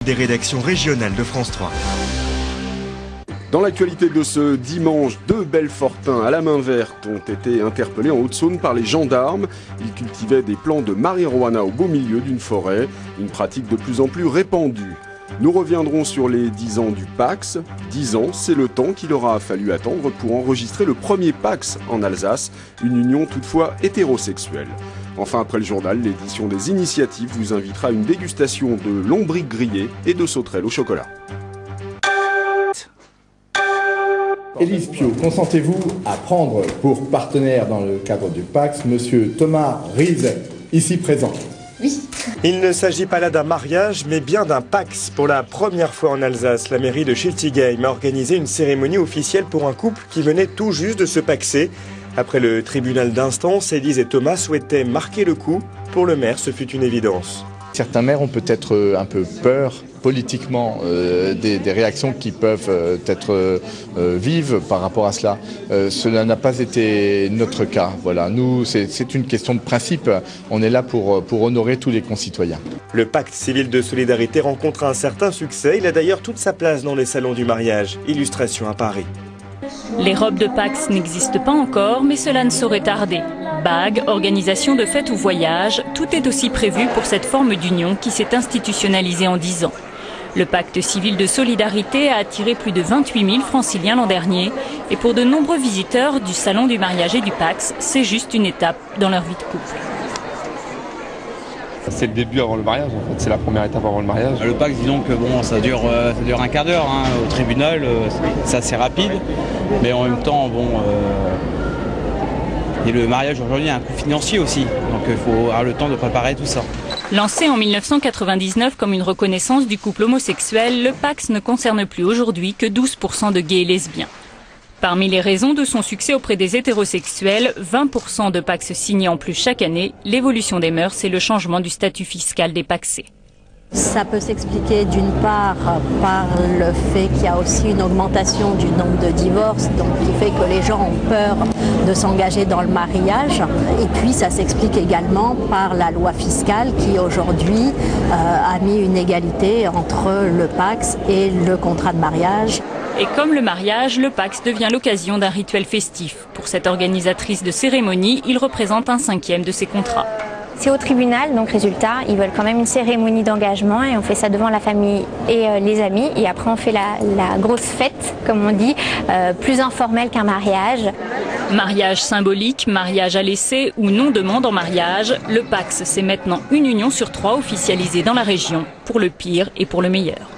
Des rédactions régionales de France 3. Dans l'actualité de ce dimanche, 2 Belfortins à la main verte ont été interpellés en Haute-Saône par les gendarmes. Ils cultivaient des plants de marijuana au beau milieu d'une forêt, une pratique de plus en plus répandue. Nous reviendrons sur les 10 ans du Pacs. 10 ans, c'est le temps qu'il aura fallu attendre pour enregistrer le premier Pacs en Alsace, une union toutefois hétérosexuelle. Enfin, après le journal, l'édition des initiatives vous invitera à une dégustation de lombric grillé et de sauterelles au chocolat. Élise Pio, consentez-vous à prendre pour partenaire dans le cadre du Pacs Monsieur Thomas Riese, ici présent? Oui. Il ne s'agit pas là d'un mariage, mais bien d'un Pacs. Pour la première fois en Alsace, la mairie de Schiltigheim a organisé une cérémonie officielle pour un couple qui venait tout juste de se paxer. Après le tribunal d'instance, Élise et Thomas souhaitaient marquer le coup. Pour le maire, ce fut une évidence. Certains maires ont peut-être un peu peur politiquement des réactions qui peuvent être vives par rapport à cela. Cela n'a pas été notre cas. Voilà. Nous, c'est une question de principe. On est là pour honorer tous les concitoyens. Le pacte civil de solidarité rencontre un certain succès. Il a d'ailleurs toute sa place dans les salons du mariage. Illustration à Paris. Les robes de Pacs n'existent pas encore, mais cela ne saurait tarder. Bagues, organisation de fêtes ou voyages, tout est aussi prévu pour cette forme d'union qui s'est institutionnalisée en 10 ans. Le pacte civil de solidarité a attiré plus de 28 000 franciliens l'an dernier. Et pour de nombreux visiteurs du salon du mariage et du Pacs, c'est juste une étape dans leur vie de couple. C'est le début avant le mariage, en fait, c'est la première étape avant le mariage. Le Pacs, disons que bon, ça dure un quart d'heure au tribunal, c'est assez rapide, mais en même temps, bon, et le mariage aujourd'hui a un coût financier aussi, donc il faut avoir le temps de préparer tout ça. Lancé en 1999 comme une reconnaissance du couple homosexuel, le Pacs ne concerne plus aujourd'hui que 12% de gays et lesbiens. Parmi les raisons de son succès auprès des hétérosexuels, 20% de Pacs signés en plus chaque année, l'évolution des mœurs et le changement du statut fiscal des pacsés. Ça peut s'expliquer d'une part par le fait qu'il y a aussi une augmentation du nombre de divorces, donc qui fait que les gens ont peur de s'engager dans le mariage. Et puis ça s'explique également par la loi fiscale qui aujourd'hui a mis une égalité entre le Pacs et le contrat de mariage. Et comme le mariage, le Pacs devient l'occasion d'un rituel festif. Pour cette organisatrice de cérémonie, il représente un 5e de ses contrats. C'est au tribunal, donc résultat, ils veulent quand même une cérémonie d'engagement et on fait ça devant la famille et les amis. Et après on fait la grosse fête, comme on dit, plus informelle qu'un mariage. Mariage symbolique, mariage à l'essai ou non-demande en mariage, le Pacs, c'est maintenant une union sur 3 officialisée dans la région, pour le pire et pour le meilleur.